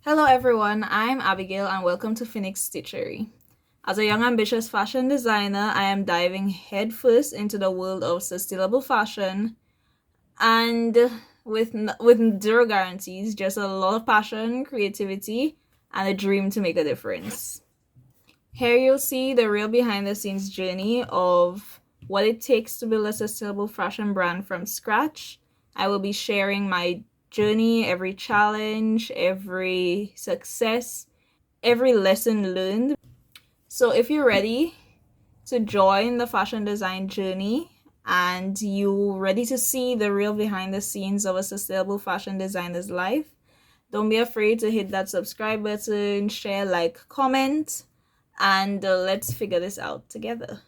Hello everyone, I'm Abigail and welcome to FenyxStitchery. As a young ambitious fashion designer, I am diving headfirst into the world of sustainable fashion and with zero guarantees, just a lot of passion, creativity, and a dream to make a difference. Here you'll see the real behind the scenes journey of what it takes to build a sustainable fashion brand from scratch. I will be sharing my journey, every challenge, every success, every lesson learned. So if you're ready to join the fashion design journey and you're ready to see the real behind the scenes of a sustainable fashion designer's life, don't be afraid to hit that subscribe button, share, like, comment, and let's figure this out together.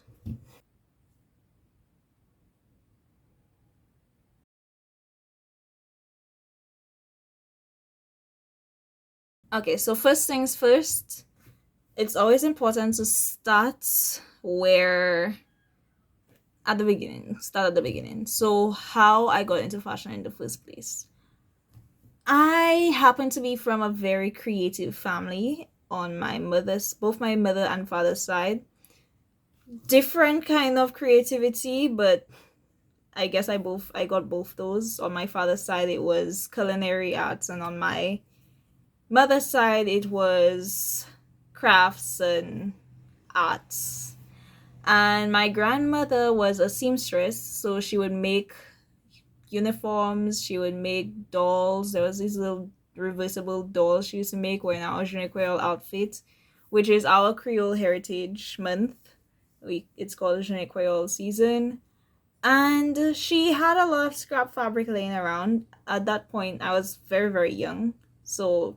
Okay, so first things first, it's always important to start where start at the beginning. So how I got into fashion in the first place. I happen to be from a very creative family on both my mother and father's side. Different kind of creativity, but I guess I got both those. On my father's side it was culinary arts, and on my mother's side it was crafts and arts. And my grandmother was a seamstress, so she would make uniforms, she would make dolls. There was these little reversible dolls she used to make wearing our Jeune Creole outfit, which is our Creole Heritage Month. It's called Jeune Creole season. And she had a lot of scrap fabric laying around. At that point, I was very, very young. So,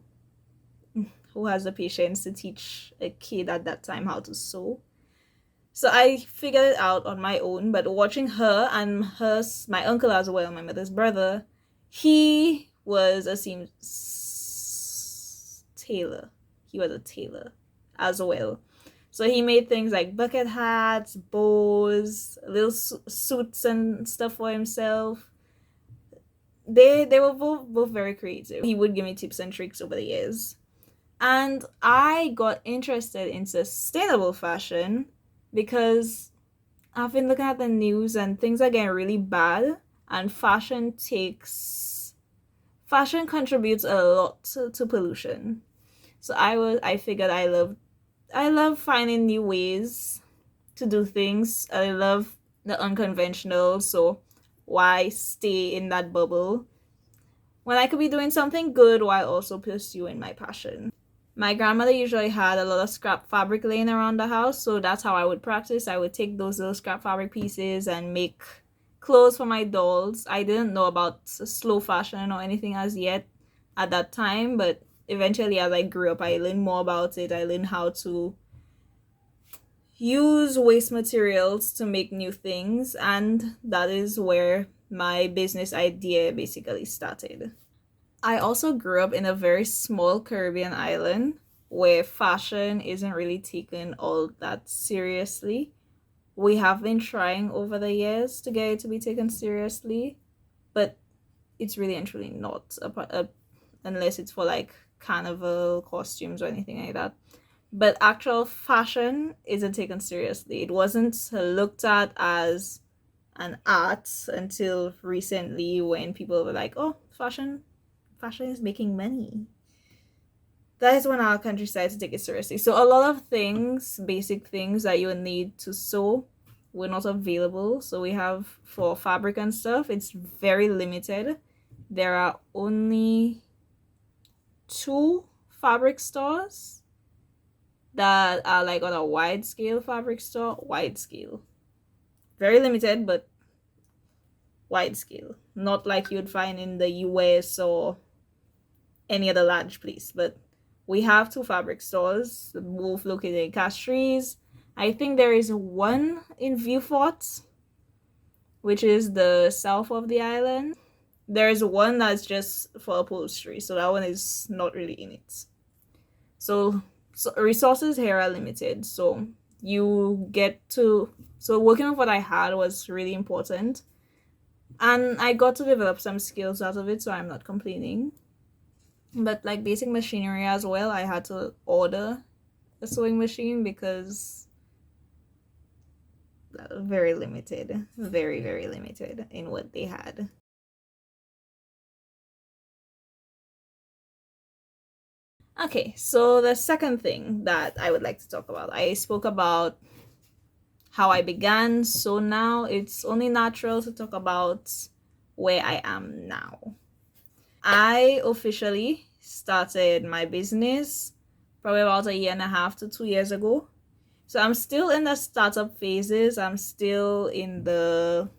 who has the patience to teach a kid at that time how to sew? So I figured it out on my own, but watching her and my uncle as well, my mother's brother, he was a tailor. He was a tailor as well. So he made things like bucket hats, bows, little suits and stuff for himself. They were both very creative. He would give me tips and tricks over the years. And I got interested in sustainable fashion because I've been looking at the news and things are getting really bad, and fashion contributes a lot to pollution. So I figured I love finding new ways to do things. I love the unconventional, so why stay in that bubble when I could be doing something good while also pursuing my passion? My grandmother usually had a lot of scrap fabric laying around the house, so that's how I would practice. I would take those little scrap fabric pieces and make clothes for my dolls. I didn't know about slow fashion or anything as yet at that time, but eventually as I grew up, I learned more about it. I learned how to use waste materials to make new things, and that is where my business idea basically started. I also grew up in a very small Caribbean island where fashion isn't really taken all that seriously. We have been trying over the years to get it to be taken seriously, but it's really and truly not, unless it's for like carnival costumes or anything like that. But actual fashion isn't taken seriously. It wasn't looked at as an art until recently, when people were like, oh, fashion is making money. That is when our country started to take it seriously. So a lot of things, basic things that you would need to sew, were not available. So we have, for fabric and stuff, it's very limited. There are only 2 fabric stores that are like on a wide scale fabric store. Wide scale. Very limited, but wide scale. Not like you'd find in the US or any other large place, but we have 2 fabric stores, both located in Castries. I think there is one in Vieux-Fort, which is the south of the island. There is one that's just for upholstery, so that one is not really in it. So resources here are limited, so working with what I had was really important, and I got to develop some skills out of it, so I'm not complaining. But like basic machinery as well, I had to order a sewing machine because very limited, very limited in what they had. Okay, so the second thing that I would like to talk about, I spoke about how I began, so now it's only natural to talk about where I am now. I officially started my business probably about a year and a half to 2 years ago. So I'm still in the startup phases. I'm still in the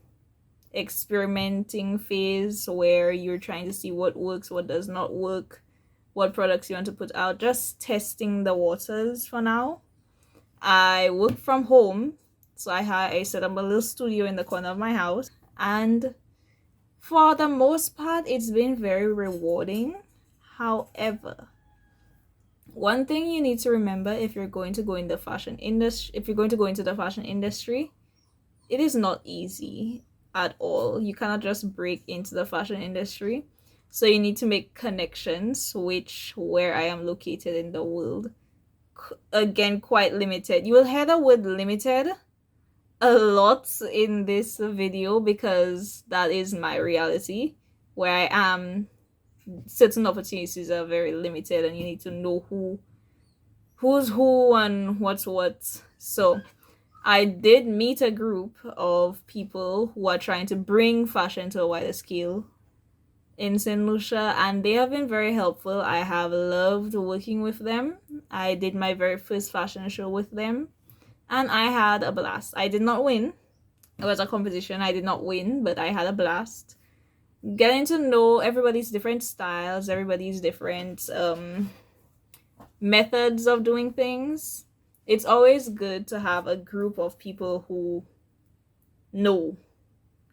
experimenting phase where you're trying to see what works, what does not work, what products you want to put out, just testing the waters for now. I work from home, so I set up a little studio in the corner of my house, and for the most part it's been very rewarding. However, one thing you need to remember if you're going to go in the fashion industry, if you're going to go into the fashion industry, it is not easy at all. You cannot just break into the fashion industry. So you need to make connections, which where I am located in the world, again, quite limited. You will hear the word limited a lot in this video because that is my reality. Where I am, certain opportunities are very limited and you need to know who's who and what's what. So I did meet a group of people who are trying to bring fashion to a wider scale in St. Lucia, and they have been very helpful. I have loved working with them. I did my very first fashion show with them, and I had a blast. I did not win. It was a competition. I did not win, but I had a blast. Getting to know everybody's different styles, everybody's different methods of doing things. It's always good to have a group of people who know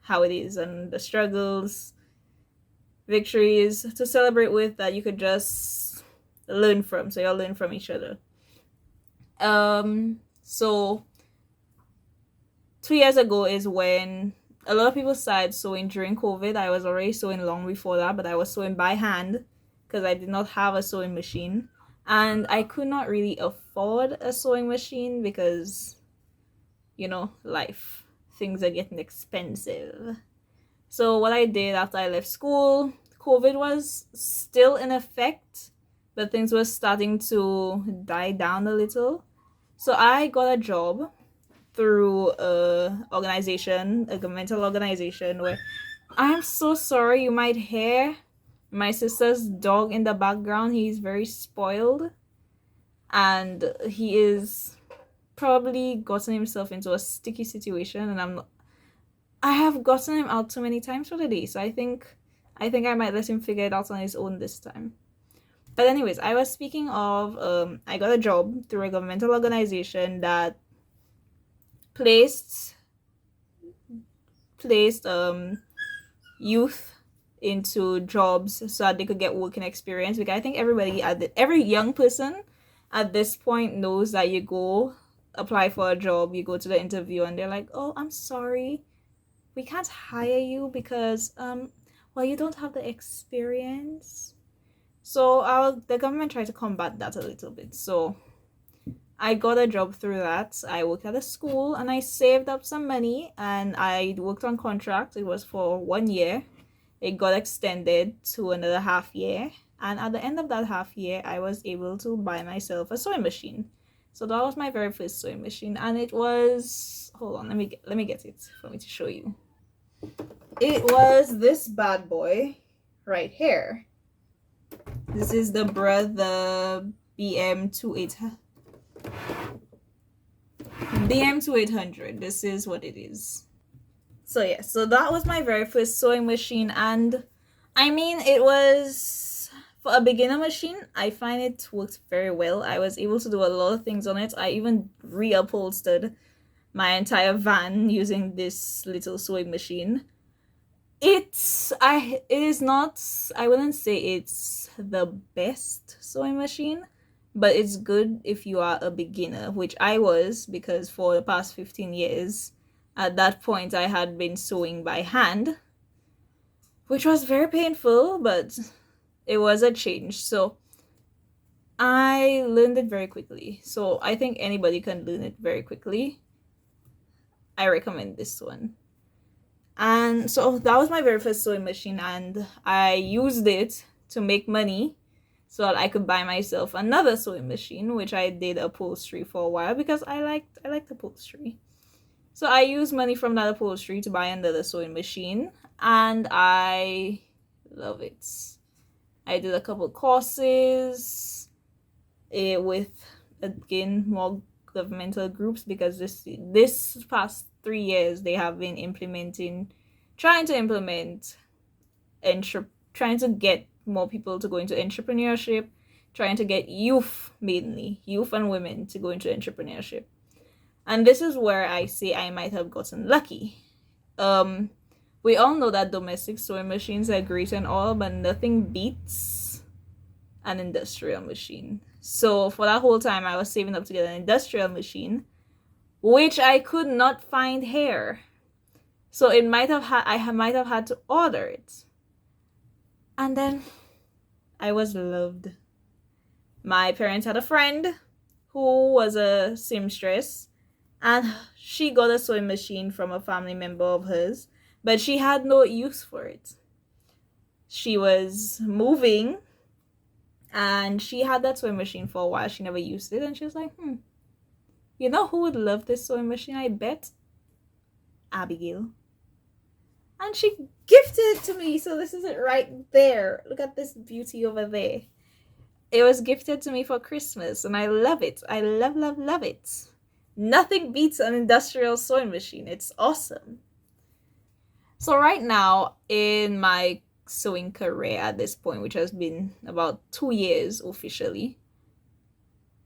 how it is and the struggles, victories to celebrate with, that you could just learn from. So you'll learn from each other. So 2 years ago is when a lot of people started sewing during COVID. I was already sewing long before that, but I was sewing by hand because I did not have a sewing machine. And I could not really afford a sewing machine because, life, things are getting expensive. So what I did after I left school, COVID was still in effect, but things were starting to die down a little. So I got a job through a governmental organization, where I'm so sorry, you might hear my sister's dog in the background. He's very spoiled and he is probably gotten himself into a sticky situation, and I have gotten him out too many times for the day, so I think I might let him figure it out on his own this time. But anyways, I was speaking of I got a job through a governmental organization that placed youth into jobs so that they could get working experience. Because I think every young person at this point knows that you go apply for a job, you go to the interview, and they're like, "Oh, I'm sorry, we can't hire you because well, you don't have the experience." So the government tried to combat that a little bit. So I got a job through that. I worked at a school and I saved up some money and I worked on contract. It was for 1 year. It got extended to another half year. And at the end of that half year, I was able to buy myself a sewing machine. So that was my very first sewing machine. And it was, hold on, let me get it for me to show you. It was this bad boy right here. This is the BM2800. This is what it is. So yeah, so that was my very first sewing machine, and I mean, it was, for a beginner machine, I find it worked very well. I was able to do a lot of things on it. I even reupholstered my entire van using this little sewing machine. It is not, I wouldn't say it's the best sewing machine, but it's good if you are a beginner, which I was, because for the past 15 years at that point I had been sewing by hand, which was very painful, but it was a change. So I learned it very quickly. So I think anybody can learn it very quickly. I recommend this one. And so that was my very first sewing machine, and I used it to make money so that I could buy myself another sewing machine, which I did upholstery for a while because I liked upholstery. So I used money from that upholstery to buy another sewing machine, and I love it. I did a couple courses with, again, more governmental groups, because this past 3 years they have been trying to get more people to go into entrepreneurship, trying to get mainly youth and women, to go into entrepreneurship. And this is where I say I might have gotten lucky. We all know that domestic sewing machines are great and all, but nothing beats an industrial machine. So for that whole time, I was saving up to get an industrial machine, which I could not find here. So I might have had to order it. And then I was loved. My parents had a friend who was a seamstress, and she got a sewing machine from a family member of hers, but she had no use for it. She was moving, and she had that sewing machine for a while. She never used it, and she was like, you know who would love this sewing machine, I bet? Abigail. And she gifted it to me. So this is it right there. Look at this beauty over there. It was gifted to me for Christmas, and I love it. I love it. Nothing beats an industrial sewing machine. It's awesome. So right now in my sewing career at this point, which has been about 2 years officially,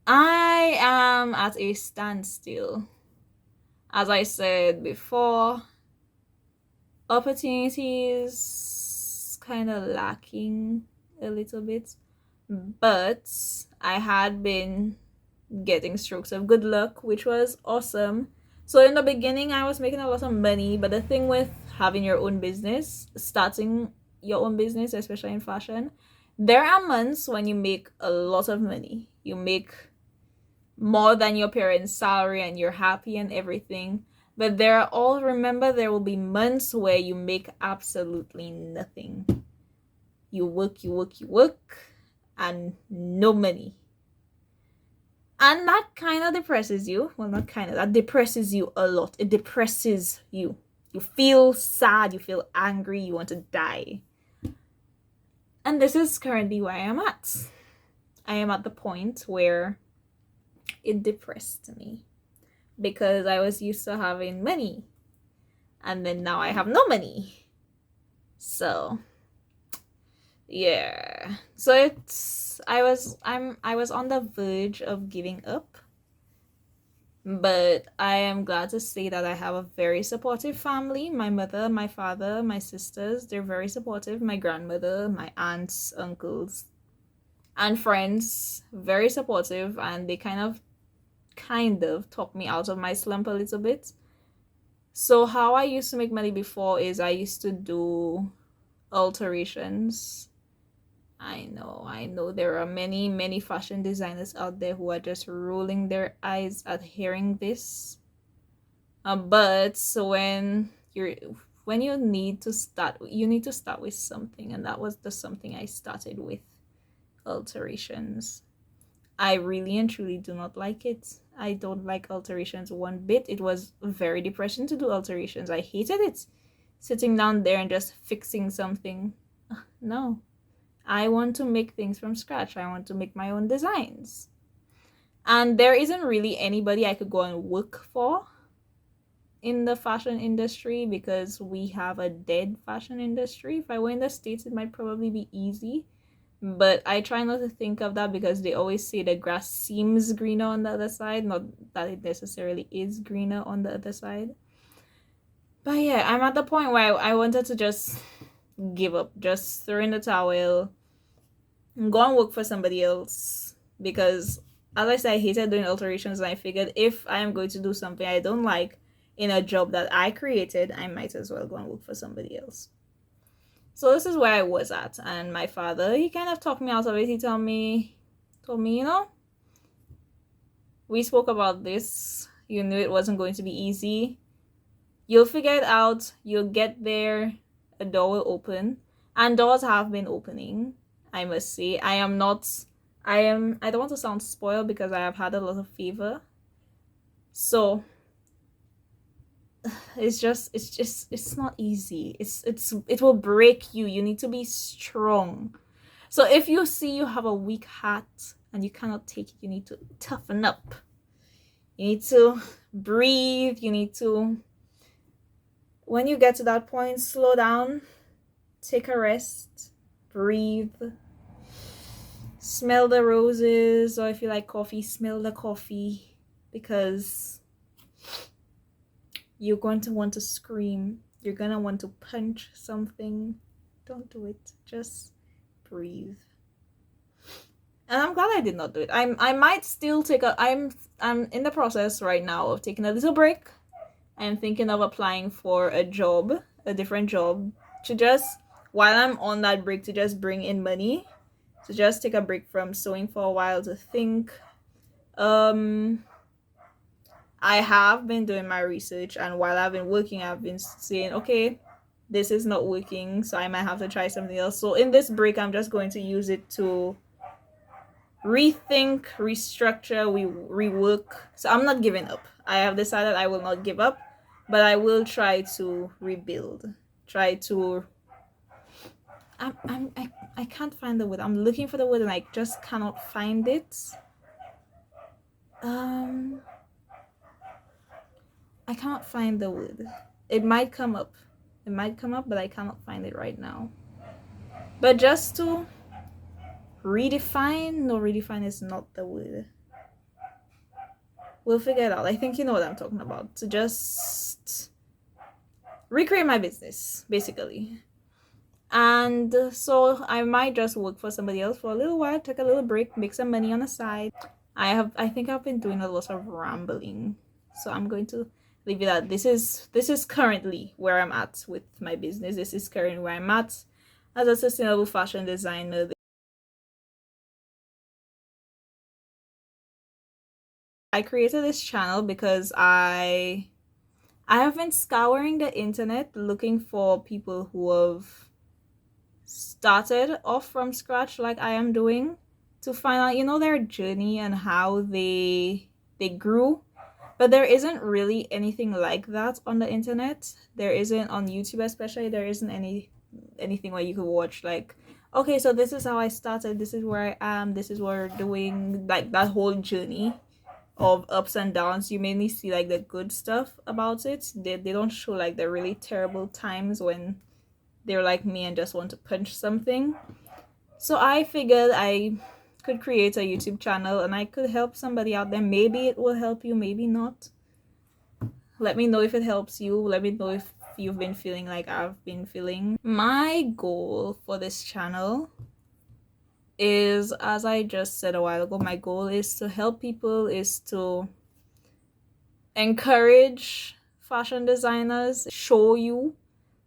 I am at a standstill. As I said before, opportunities kind of lacking a little bit, but I had been getting strokes of good luck, which was awesome. So in the beginning I was making a lot of money, but the thing with having your own business, starting your own business, especially in fashion, there are months when you make a lot of money. You make more than your parents' salary and you're happy and everything. But remember, there will be months where you make absolutely nothing. You work, and no money. And that kind of depresses you. Well, not kind of, that depresses you a lot. It depresses you. You feel sad, you feel angry, you want to die. And this is currently where I am at. I am at the point where it depressed me, because I was used to having money, and then now I have no money. So yeah, so I was on the verge of giving up, but I am glad to say that I have a very supportive family. My mother, my father, my sisters, they're very supportive. My grandmother, my aunts, uncles, and friends, very supportive, and they kind of talked me out of my slump a little bit. So how I used to make money before is I used to do alterations. I know there are many fashion designers out there who are just rolling their eyes at hearing this. But when you need to start with something, and that was the something I started with, alterations. I really and truly do not like it. I don't like alterations one bit. It was very depressing to do alterations. I hated it. Sitting down there and just fixing something. No. I want to make things from scratch. I want to make my own designs. And there isn't really anybody I could go and work for in the fashion industry, because we have a dead fashion industry. If I were in the States, it might probably be easy. But I try not to think of that, because they always say the grass seems greener on the other side, not that it necessarily is greener on the other side. But yeah, I'm at the point where I wanted to just give up, just throw in the towel, and go and work for somebody else. Because, as I said, I hated doing alterations, and I figured if I am going to do something I don't like in a job that I created, I might as well go and work for somebody else. So this is where I was at, and my father, he kind of talked me out of it. He told me, you know, we spoke about this. You knew it wasn't going to be easy. You'll figure it out. You'll get there. A door will open, and doors have been opening. I must say, I don't want to sound spoiled because I have had a lot of fever. So it's not easy. It will break you. You need to be strong. So if you see you have a weak heart and you cannot take it, you need to toughen up. You need to breathe. You need to, when you get to that point, slow down, take a rest, breathe, smell the roses, or if you like coffee, smell the coffee, because you're going to want to scream. You're going to want to punch something. Don't do it. Just breathe. And I'm glad I did not do it. I might still take I'm in the process right now of taking a little break. I'm thinking of applying for a job, a different job, to just, while I'm on that break, to just bring in money, to just take a break from sewing for a while to think. I have been doing my research, and while I've been working, I've been saying, okay, this is not working, so I might have to try something else. So in this break, I'm just going to use it to rethink, restructure, rework. So I'm not giving up. I have decided I will not give up, but I will try to rebuild. Try to. I can't find the word. I'm looking for the word and I just cannot find it. I cannot find the word. It might come up. It might come up, but I cannot find it right now. But just to redefine. No, redefine is not the word. We'll figure it out. I think you know what I'm talking about. To just recreate my business, basically. And so I might just work for somebody else for a little while, take a little break, make some money on the side. I think I've been doing a lot of rambling, so I'm going to leave it at this is currently where I'm at with my business. This is currently where I'm at as a sustainable fashion designer. I created this channel because I have been scouring the internet looking for people who have started off from scratch like I am doing, to find out, you know, their journey and how they grew. But there isn't really anything like that on the internet. There isn't on YouTube, especially. There isn't anything where you could watch like, okay, so this is how I started, this is where I am, this is what we're doing, like that whole journey of ups and downs. You mainly see like the good stuff about it. They don't show like the really terrible times when they're like me and just want to punch something. So I figured I could create a YouTube channel and I could help somebody out there. Maybe it will help you, maybe not. Let me know if it helps you. Let me know if you've been feeling like I've been feeling. My goal for this channel is, as I just said a while ago, my goal is to help people, is to encourage fashion designers, show you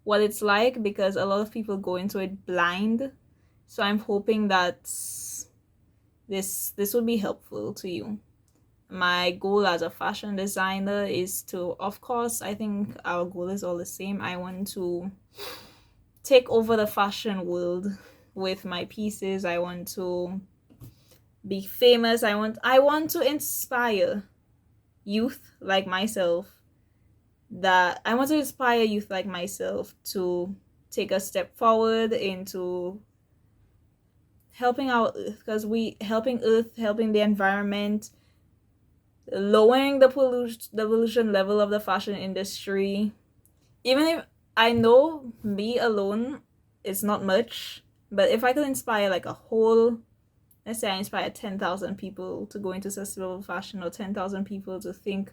what it's like, because a lot of people go into it blind. So I'm hoping that this will be helpful to you. My goal as a fashion designer is to, of course, I think our goal is all the same. I want to take over the fashion world with my pieces. I want to be famous. I want to inspire youth like myself. I want to inspire youth like myself to take a step forward into helping our earth, because helping the environment, lowering the pollution level of the fashion industry. Even if I know me alone is not much, but if I could inspire like a whole, let's say I inspire 10,000 people to go into sustainable fashion, or 10,000 people to think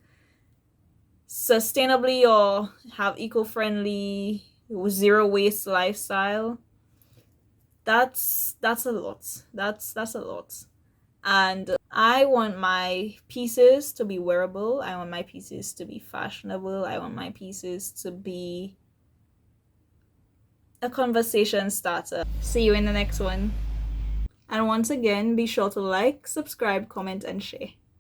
sustainably or have eco-friendly, zero waste lifestyle, that's a lot. That's a lot. And I want my pieces to be wearable. I want my pieces to be fashionable. I want my pieces to be a conversation starter. See you in the next one. And once again, be sure to like, subscribe, comment, and share.